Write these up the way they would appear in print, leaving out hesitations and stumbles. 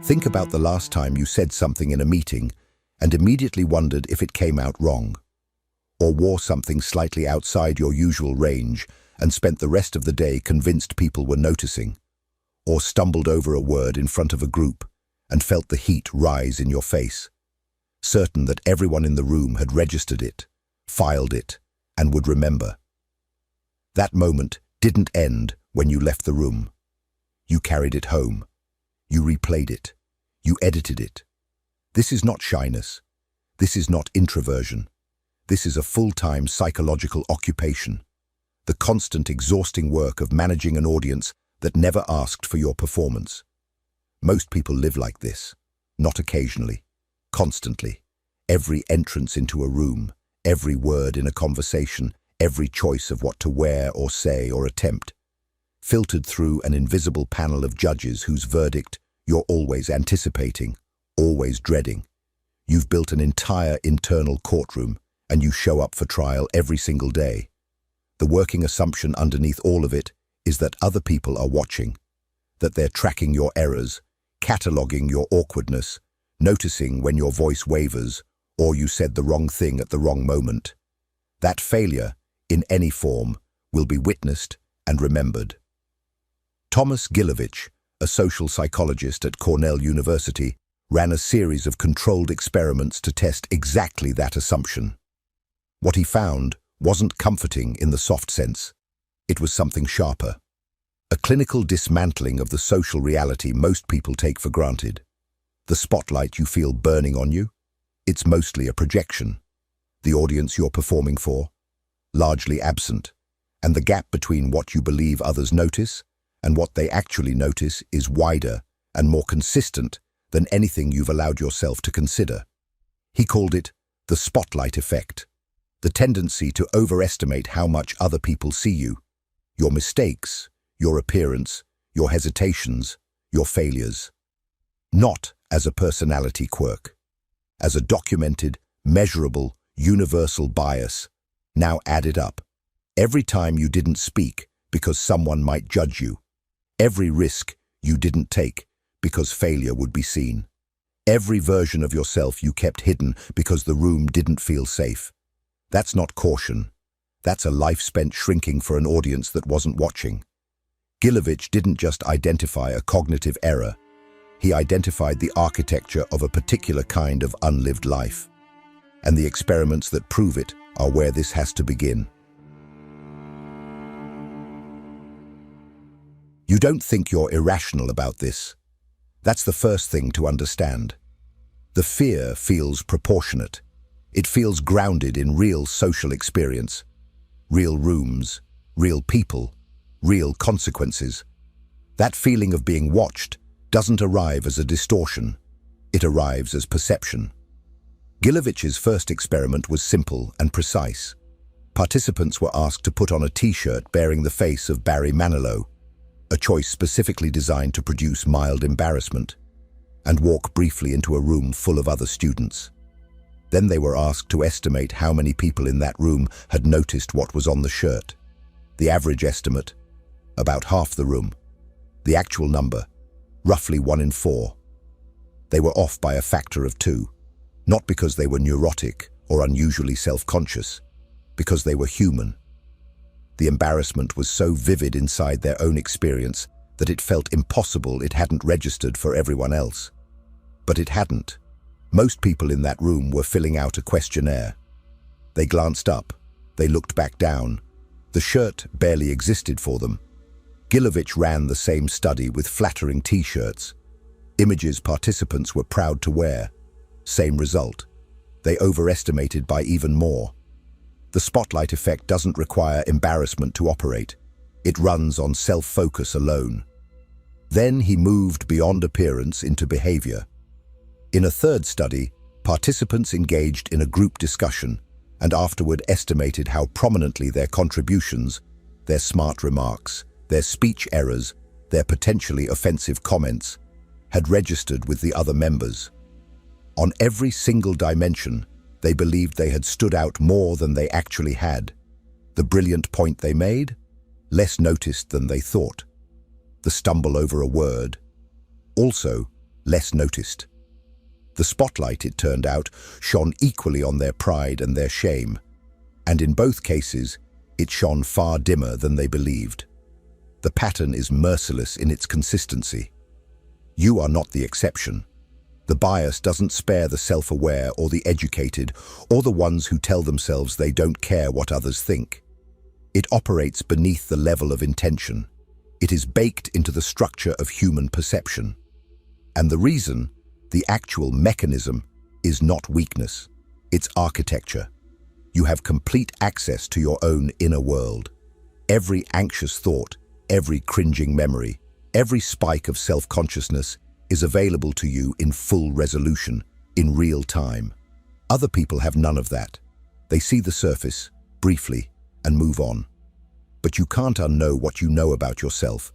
Think about the last time you said something in a meeting and immediately wondered if it came out wrong, or wore something slightly outside your usual range and spent the rest of the day convinced people were noticing, or stumbled over a word in front of a group and felt the heat rise in your face, certain that everyone in the room had registered it, filed it, and would remember. That moment didn't end when you left the room. You carried it home. You replayed it. You edited it. This is not shyness. This is not introversion. This is a full-time psychological occupation, the constant exhausting work of managing an audience that never asked for your performance. Most people live like this, not occasionally, constantly. Every entrance into a room, every word in a conversation, every choice of what to wear or say or attempt, filtered through an invisible panel of judges whose verdict you're always anticipating, always dreading. You've built an entire internal courtroom, and you show up for trial every single day. The working assumption underneath all of it is that other people are watching, that they're tracking your errors, cataloguing your awkwardness, noticing when your voice wavers or you said the wrong thing at the wrong moment. That failure, in any form, will be witnessed and remembered. Thomas Gilovich, a social psychologist at Cornell University, ran a series of controlled experiments to test exactly that assumption. What he found wasn't comforting in the soft sense. It was something sharper. A clinical dismantling of the social reality most people take for granted. The spotlight you feel burning on you, it's mostly a projection. The audience you're performing for, largely absent, and the gap between what you believe others notice and what they actually notice is wider and more consistent than anything you've allowed yourself to consider. He called it the spotlight effect, the tendency to overestimate how much other people see you, your mistakes, your appearance, your hesitations, your failures. Not as a personality quirk, as a documented, measurable, universal bias, now added up. Every time you didn't speak because someone might judge you. Every risk you didn't take because failure would be seen. Every version of yourself you kept hidden because the room didn't feel safe. That's not caution. That's a life spent shrinking for an audience that wasn't watching. Gilovich didn't just identify a cognitive error. He identified the architecture of a particular kind of unlived life. And the experiments that prove it are where this has to begin. You don't think you're irrational about this. That's the first thing to understand. The fear feels proportionate. It feels grounded in real social experience, real rooms, real people, real consequences. That feeling of being watched doesn't arrive as a distortion. It arrives as perception. Gilovich's first experiment was simple and precise. Participants were asked to put on a t-shirt bearing the face of Barry Manilow, a choice specifically designed to produce mild embarrassment, and walk briefly into a room full of other students. Then they were asked to estimate how many people in that room had noticed what was on the shirt. The average estimate, about half the room. The actual number, roughly 1 in 4. They were off by a factor of 2, not because they were neurotic or unusually self-conscious, because they were human. The embarrassment was so vivid inside their own experience that it felt impossible it hadn't registered for everyone else. But it hadn't. Most people in that room were filling out a questionnaire. They glanced up. They looked back down. The shirt barely existed for them. Gilovich ran the same study with flattering t-shirts. Images participants were proud to wear. Same result. They overestimated by even more. The spotlight effect doesn't require embarrassment to operate. It runs on self-focus alone. Then he moved beyond appearance into behavior. In a third study, participants engaged in a group discussion and afterward estimated how prominently their contributions, their smart remarks, their speech errors, their potentially offensive comments, had registered with the other members. On every single dimension, they believed they had stood out more than they actually had. The brilliant point they made, less noticed than they thought. The stumble over a word, also less noticed. The spotlight, it turned out, shone equally on their pride and their shame, and in both cases, it shone far dimmer than they believed. The pattern is merciless in its consistency. You are not the exception. The bias doesn't spare the self-aware or the educated or the ones who tell themselves they don't care what others think. It operates beneath the level of intention. It is baked into the structure of human perception. And the reason, the actual mechanism, is not weakness. It's architecture. You have complete access to your own inner world. Every anxious thought, every cringing memory, every spike of self-consciousness is available to you in full resolution, in real time. Other people have none of that. They see the surface, briefly, and move on. But you can't unknow what you know about yourself,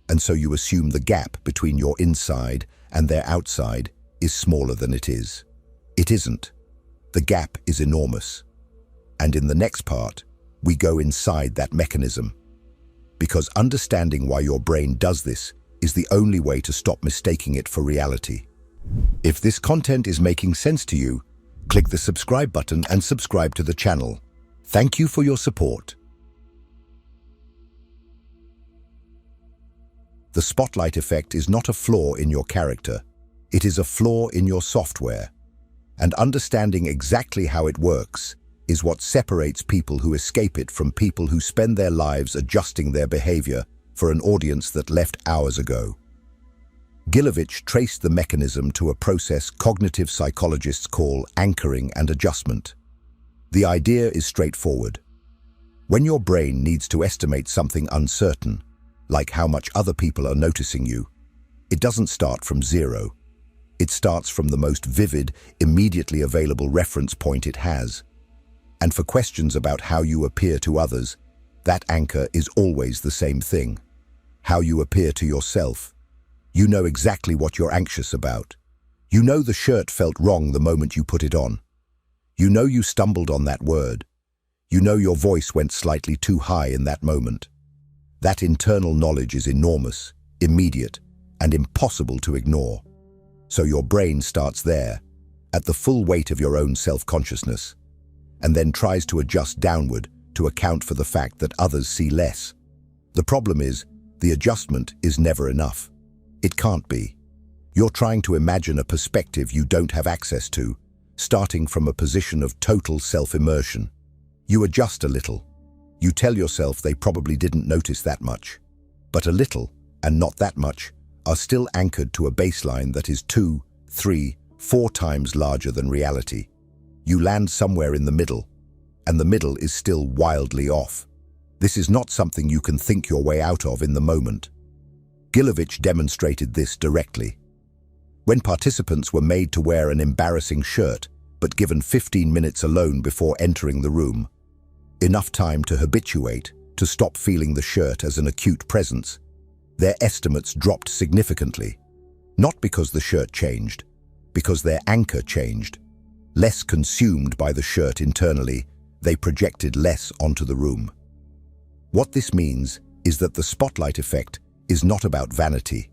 and so you assume the gap between your inside and their outside is smaller than it is. It isn't. The gap is enormous. And in the next part, we go inside that mechanism. Because understanding why your brain does this is the only way to stop mistaking it for reality. If this content is making sense to you, click the subscribe button and subscribe to the channel. Thank you for your support. The spotlight effect is not a flaw in your character. It is a flaw in your software. And understanding exactly how it works is what separates people who escape it from people who spend their lives adjusting their behavior for an audience that left hours ago. Gilovich traced the mechanism to a process cognitive psychologists call anchoring and adjustment. The idea is straightforward. When your brain needs to estimate something uncertain, like how much other people are noticing you, it doesn't start from zero. It starts from the most vivid, immediately available reference point it has. And for questions about how you appear to others, that anchor is always the same thing. How you appear to yourself. You know exactly what you're anxious about. You know the shirt felt wrong the moment you put it on. You know you stumbled on that word. You know your voice went slightly too high in that moment. That internal knowledge is enormous, immediate, and impossible to ignore. So your brain starts there, at the full weight of your own self-consciousness, and then tries to adjust downward to account for the fact that others see less. The problem is, the adjustment is never enough. It can't be. You're trying to imagine a perspective you don't have access to, starting from a position of total self-immersion. You adjust a little. You tell yourself they probably didn't notice that much. But a little, and not that much, are still anchored to a baseline that is 2, 3, 4 times larger than reality. You land somewhere in the middle, and the middle is still wildly off. This is not something you can think your way out of in the moment. Gilovich demonstrated this directly. When participants were made to wear an embarrassing shirt, but given 15 minutes alone before entering the room, enough time to habituate, to stop feeling the shirt as an acute presence, their estimates dropped significantly. Not because the shirt changed, because their anchor changed. Less consumed by the shirt internally, they projected less onto the room. What this means is that the spotlight effect is not about vanity.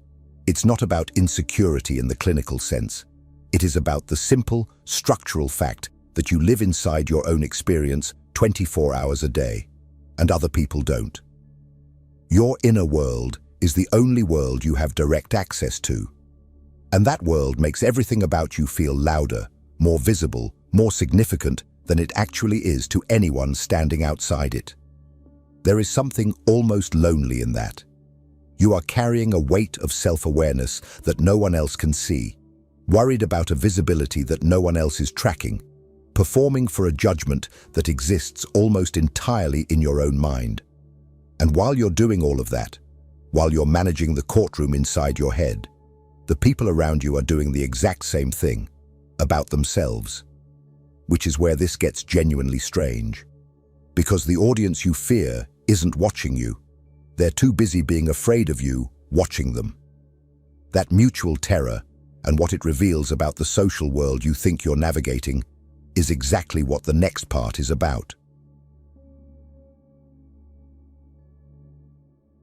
It's not about insecurity in the clinical sense. It is about the simple, structural fact that you live inside your own experience 24 hours a day, and other people don't. Your inner world is the only world you have direct access to. And that world makes everything about you feel louder, more visible, more significant than it actually is to anyone standing outside it. There is something almost lonely in that. You are carrying a weight of self-awareness that no one else can see, worried about a visibility that no one else is tracking, performing for a judgment that exists almost entirely in your own mind. And while you're doing all of that, while you're managing the courtroom inside your head, the people around you are doing the exact same thing, about themselves. Which is where this gets genuinely strange. Because the audience you fear isn't watching you. They're too busy being afraid of you, watching them. That mutual terror, and what it reveals about the social world you think you're navigating, is exactly what the next part is about.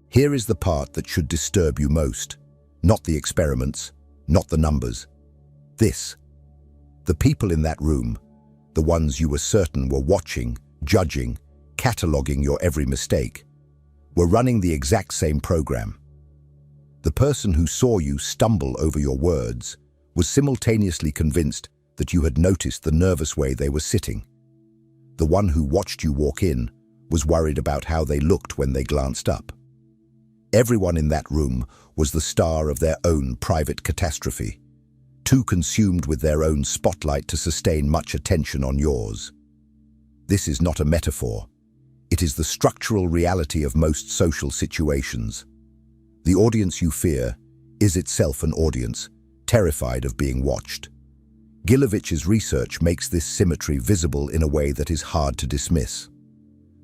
Here is the part that should disturb you most. Not the experiments, not the numbers. The people in that room, the ones you were certain were watching, judging, cataloguing your every mistake, were running the exact same program. The person who saw you stumble over your words was simultaneously convinced that you had noticed the nervous way they were sitting. The one who watched you walk in was worried about how they looked when they glanced up. Everyone in that room was the star of their own private catastrophe, too consumed with their own spotlight to sustain much attention on yours. This is not a metaphor. It is the structural reality of most social situations. The audience you fear is itself an audience, terrified of being watched. Gilovich's research makes this symmetry visible in a way that is hard to dismiss.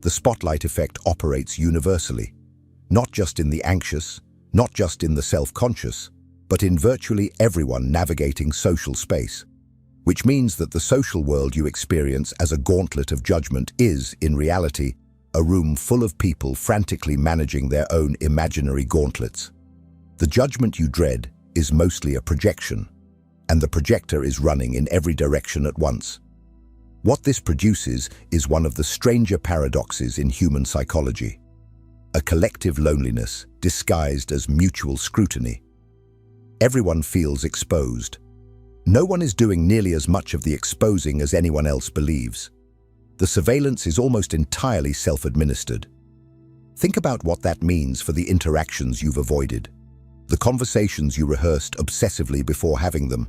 The spotlight effect operates universally, not just in the anxious, not just in the self-conscious, but in virtually everyone navigating social space, which means that the social world you experience as a gauntlet of judgment is, in reality, a room full of people frantically managing their own imaginary gauntlets. The judgment you dread is mostly a projection, and the projector is running in every direction at once. What this produces is one of the stranger paradoxes in human psychology: a collective loneliness disguised as mutual scrutiny. Everyone feels exposed. No one is doing nearly as much of the exposing as anyone else believes. The surveillance is almost entirely self-administered. Think about what that means for the interactions you've avoided, the conversations you rehearsed obsessively before having them,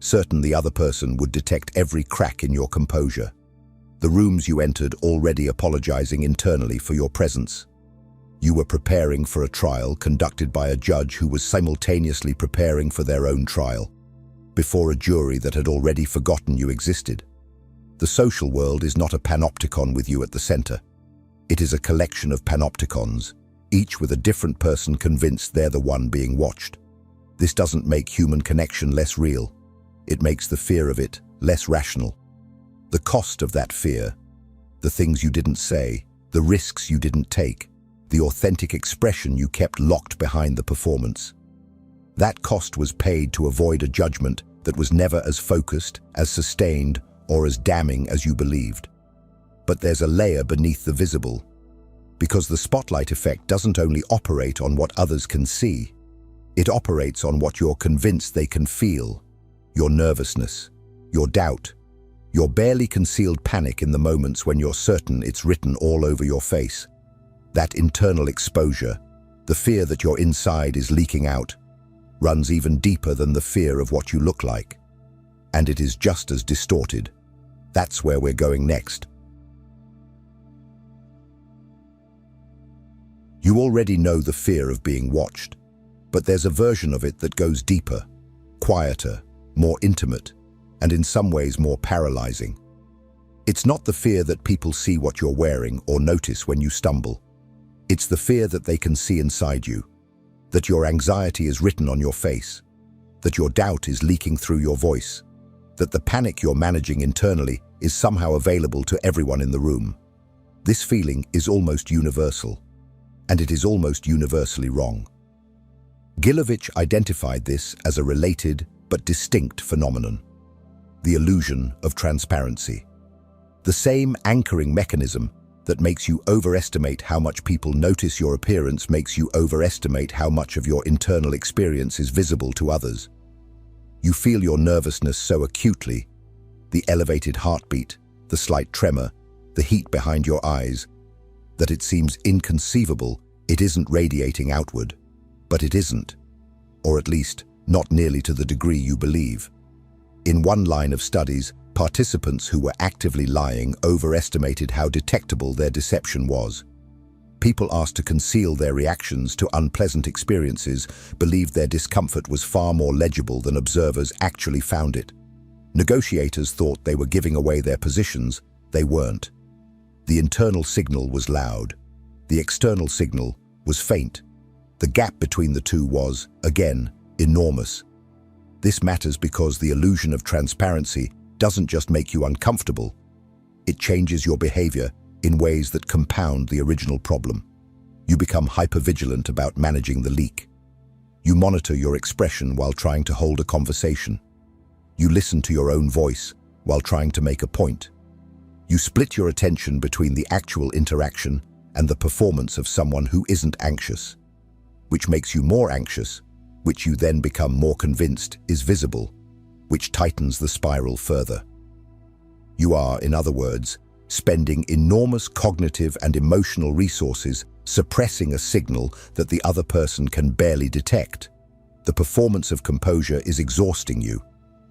certain the other person would detect every crack in your composure, the rooms you entered already apologizing internally for your presence. You were preparing for a trial conducted by a judge who was simultaneously preparing for their own trial, before a jury that had already forgotten you existed. The social world is not a panopticon with you at the center. It is a collection of panopticons, each with a different person convinced they're the one being watched. This doesn't make human connection less real. It makes the fear of it less rational. The cost of that fear, the things you didn't say, the risks you didn't take, the authentic expression you kept locked behind the performance. That cost was paid to avoid a judgment that was never as focused, as sustained, or as damning as you believed. But there's a layer beneath the visible, because the spotlight effect doesn't only operate on what others can see, it operates on what you're convinced they can feel: your nervousness, your doubt, your barely concealed panic in the moments when you're certain it's written all over your face. That internal exposure, the fear that your inside is leaking out, runs even deeper than the fear of what you look like. And it is just as distorted. That's where we're going next. You already know the fear of being watched, but there's a version of it that goes deeper, quieter, more intimate, and in some ways more paralyzing. It's not the fear that people see what you're wearing or notice when you stumble. It's the fear that they can see inside you, that your anxiety is written on your face, that your doubt is leaking through your voice, that the panic you're managing internally is somehow available to everyone in the room. This feeling is almost universal, and it is almost universally wrong. Gilovich identified this as a related but distinct phenomenon: the illusion of transparency. The same anchoring mechanism that makes you overestimate how much people notice your appearance makes you overestimate how much of your internal experience is visible to others. You feel your nervousness so acutely, the elevated heartbeat, the slight tremor, the heat behind your eyes, that it seems inconceivable it isn't radiating outward. But it isn't, or at least not nearly to the degree you believe. In one line of studies, participants who were actively lying overestimated how detectable their deception was. People asked to conceal their reactions to unpleasant experiences believed their discomfort was far more legible than observers actually found it. Negotiators thought they were giving away their positions. They weren't. The internal signal was loud. The external signal was faint. The gap between the two was, again, enormous. This matters because the illusion of transparency doesn't just make you uncomfortable. It changes your behavior in ways that compound the original problem. You become hypervigilant about managing the leak. You monitor your expression while trying to hold a conversation. You listen to your own voice while trying to make a point. You split your attention between the actual interaction and the performance of someone who isn't anxious, which makes you more anxious, which you then become more convinced is visible, which tightens the spiral further. You are, in other words, spending enormous cognitive and emotional resources suppressing a signal that the other person can barely detect. The performance of composure is exhausting you,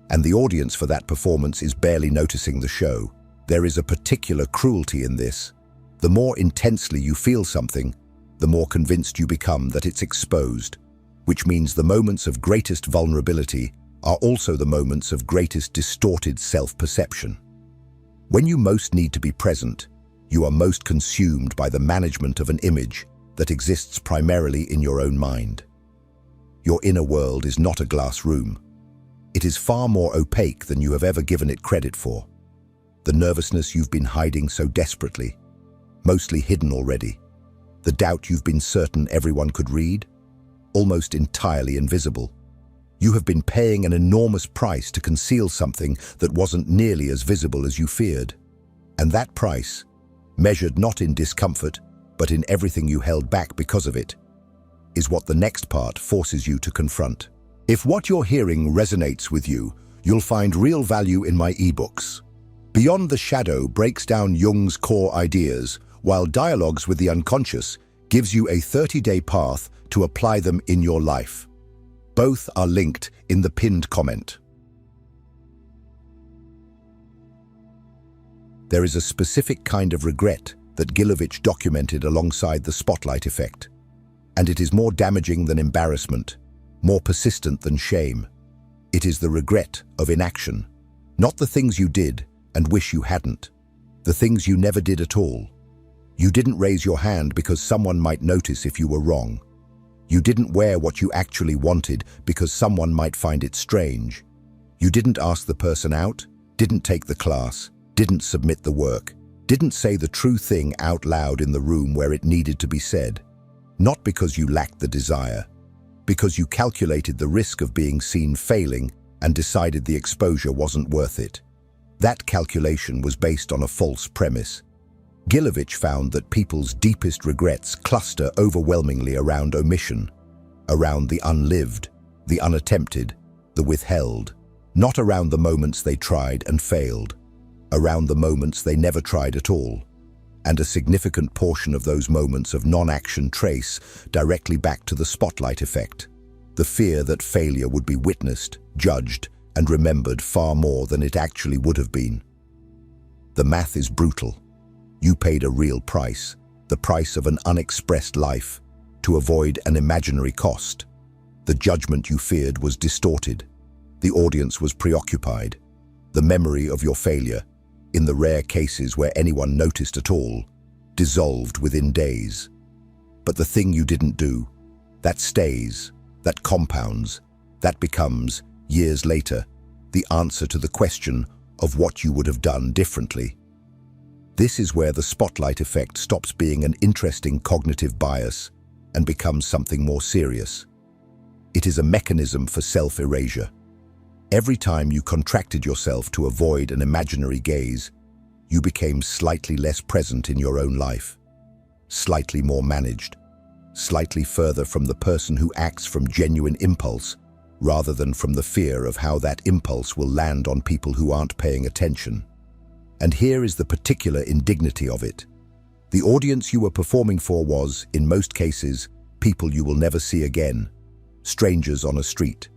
and the audience for that performance is barely noticing the show. There is a particular cruelty in this. The more intensely you feel something, the more convinced you become that it's exposed, which means the moments of greatest vulnerability are also the moments of greatest distorted self-perception. When you most need to be present, you are most consumed by the management of an image that exists primarily in your own mind. Your inner world is not a glass room. It is far more opaque than you have ever given it credit for. The nervousness you've been hiding so desperately, mostly hidden already. The doubt you've been certain everyone could read, almost entirely invisible. You have been paying an enormous price to conceal something that wasn't nearly as visible as you feared. And that price, measured not in discomfort, but in everything you held back because of it, is what the next part forces you to confront. If what you're hearing resonates with you, you'll find real value in my ebooks. Beyond the Shadow breaks down Jung's core ideas, while Dialogues with the Unconscious gives you a 30-day path to apply them in your life. Both are linked in the pinned comment. There is a specific kind of regret that Gilovich documented alongside the spotlight effect, and it is more damaging than embarrassment, more persistent than shame. It is the regret of inaction, not the things you did and wish you hadn't, the things you never did at all. You didn't raise your hand because someone might notice if you were wrong. You didn't wear what you actually wanted because someone might find it strange. You didn't ask the person out, didn't take the class, didn't submit the work, didn't say the true thing out loud in the room where it needed to be said. Not because you lacked the desire, because you calculated the risk of being seen failing and decided the exposure wasn't worth it. That calculation was based on a false premise. Gilovich found that people's deepest regrets cluster overwhelmingly around omission, around the unlived, the unattempted, the withheld, not around the moments they tried and failed, around the moments they never tried at all. And a significant portion of those moments of non-action trace directly back to the spotlight effect, the fear that failure would be witnessed, judged, and remembered far more than it actually would have been. The math is brutal. You paid a real price, the price of an unexpressed life, to avoid an imaginary cost. The judgment you feared was distorted. The audience was preoccupied. The memory of your failure, in the rare cases where anyone noticed at all, dissolved within days. But the thing you didn't do, that stays, that compounds, that becomes, years later, the answer to the question of what you would have done differently. This is where the spotlight effect stops being an interesting cognitive bias and becomes something more serious. It is a mechanism for self-erasure. Every time you contracted yourself to avoid an imaginary gaze, you became slightly less present in your own life, slightly more managed, slightly further from the person who acts from genuine impulse rather than from the fear of how that impulse will land on people who aren't paying attention. And here is the particular indignity of it. The audience you were performing for was, in most cases, people you will never see again, strangers on a street,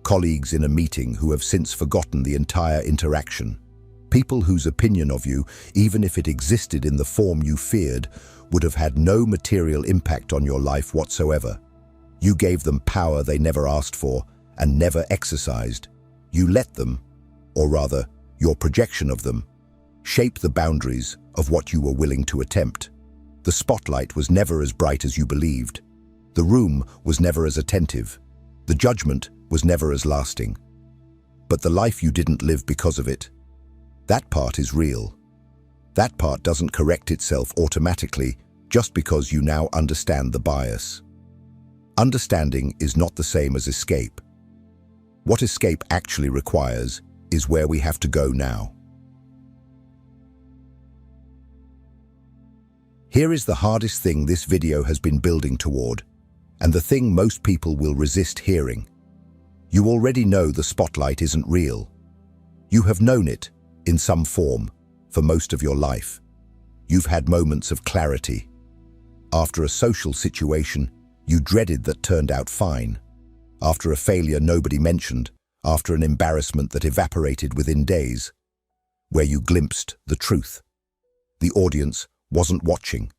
colleagues in a meeting who have since forgotten the entire interaction, people whose opinion of you, even if it existed in the form you feared, would have had no material impact on your life whatsoever. You gave them power they never asked for and never exercised. You let them, or rather, your projection of them, shape the boundaries of what you were willing to attempt. The spotlight was never as bright as you believed. The room was never as attentive. The judgment was never as lasting. But the life you didn't live because of it, that part is real. That part doesn't correct itself automatically just because you now understand the bias. Understanding is not the same as escape. What escape actually requires is where we have to go now. Here is the hardest thing this video has been building toward, and the thing most people will resist hearing. You already know the spotlight isn't real. You have known it, in some form, for most of your life. You've had moments of clarity. After a social situation you dreaded that turned out fine. After a failure nobody mentioned. After an embarrassment that evaporated within days. Where you glimpsed the truth. The audience wasn't watching.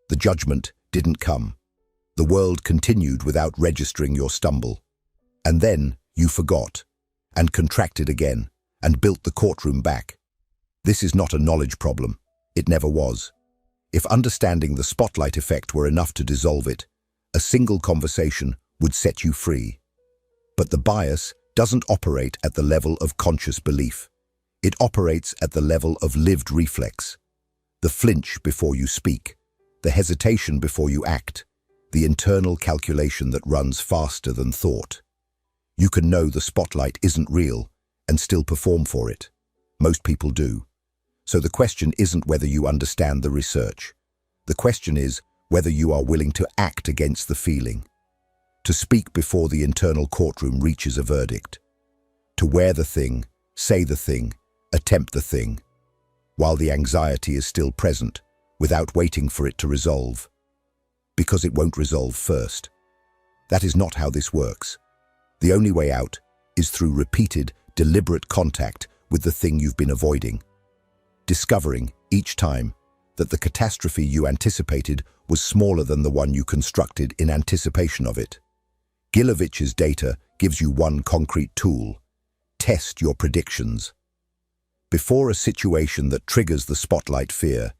The judgment didn't come. The world continued without registering your stumble. And then you forgot, and contracted again, and built the courtroom back. This is not a knowledge problem. It never was. If understanding the spotlight effect were enough to dissolve it, a single conversation would set you free. But the bias doesn't operate at the level of conscious belief. It operates at the level of lived reflex. The flinch before you speak, the hesitation before you act, the internal calculation that runs faster than thought. You can know the spotlight isn't real and still perform for it. Most people do. So the question isn't whether you understand the research. The question is whether you are willing to act against the feeling. To speak before the internal courtroom reaches a verdict. To wear the thing, say the thing, attempt the thing, while the anxiety is still present, without waiting for it to resolve. Because it won't resolve first. That is not how this works. The only way out is through repeated, deliberate contact with the thing you've been avoiding. Discovering, each time, that the catastrophe you anticipated was smaller than the one you constructed in anticipation of it. Gilovich's data gives you one concrete tool. Test your predictions. Before a situation that triggers the spotlight fear,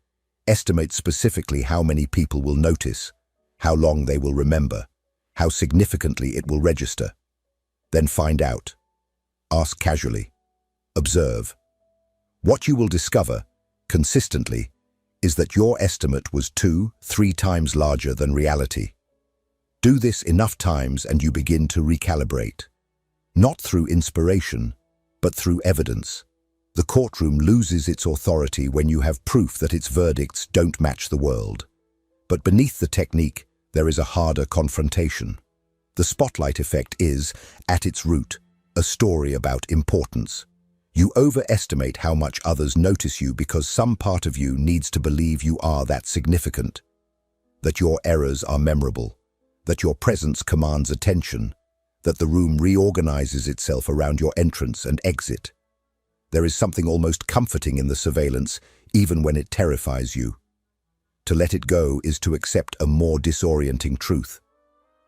estimate specifically how many people will notice, how long they will remember, how significantly it will register. Then find out. Ask casually. Observe. What you will discover, consistently, is that your estimate was 2-3 times larger than reality. Do this enough times and you begin to recalibrate. Not through inspiration, but through evidence. The courtroom loses its authority when you have proof that its verdicts don't match the world. But beneath the technique, there is a harder confrontation. The spotlight effect is, at its root, a story about importance. You overestimate how much others notice you because some part of you needs to believe you are that significant, that your errors are memorable, that your presence commands attention, that the room reorganizes itself around your entrance and exit. There is something almost comforting in the surveillance, even when it terrifies you. To let it go is to accept a more disorienting truth,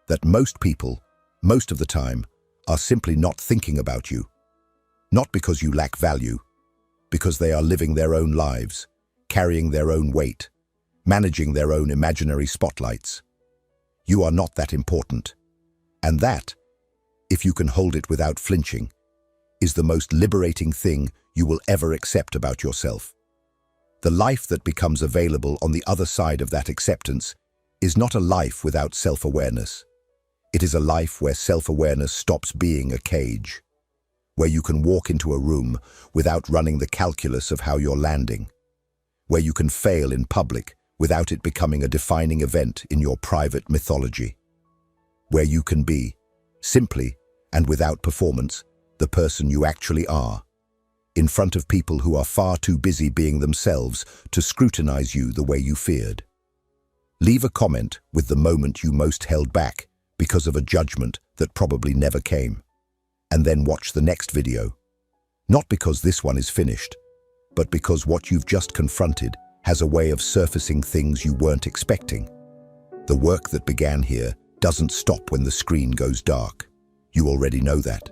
that most people, most of the time, are simply not thinking about you. Not because you lack value, because they are living their own lives, carrying their own weight, managing their own imaginary spotlights. You are not that important. And that, if you can hold it without flinching, is the most liberating thing you will ever accept about yourself. The life that becomes available on the other side of that acceptance is not a life without self-awareness. It is a life where self-awareness stops being a cage, where you can walk into a room without running the calculus of how you're landing, where you can fail in public without it becoming a defining event in your private mythology, where you can be, simply and without performance, the person you actually are, in front of people who are far too busy being themselves to scrutinize you the way you feared. Leave a comment with the moment you most held back because of a judgment that probably never came. And then watch the next video. Not because this one is finished, but because what you've just confronted has a way of surfacing things you weren't expecting. The work that began here doesn't stop when the screen goes dark. You already know that.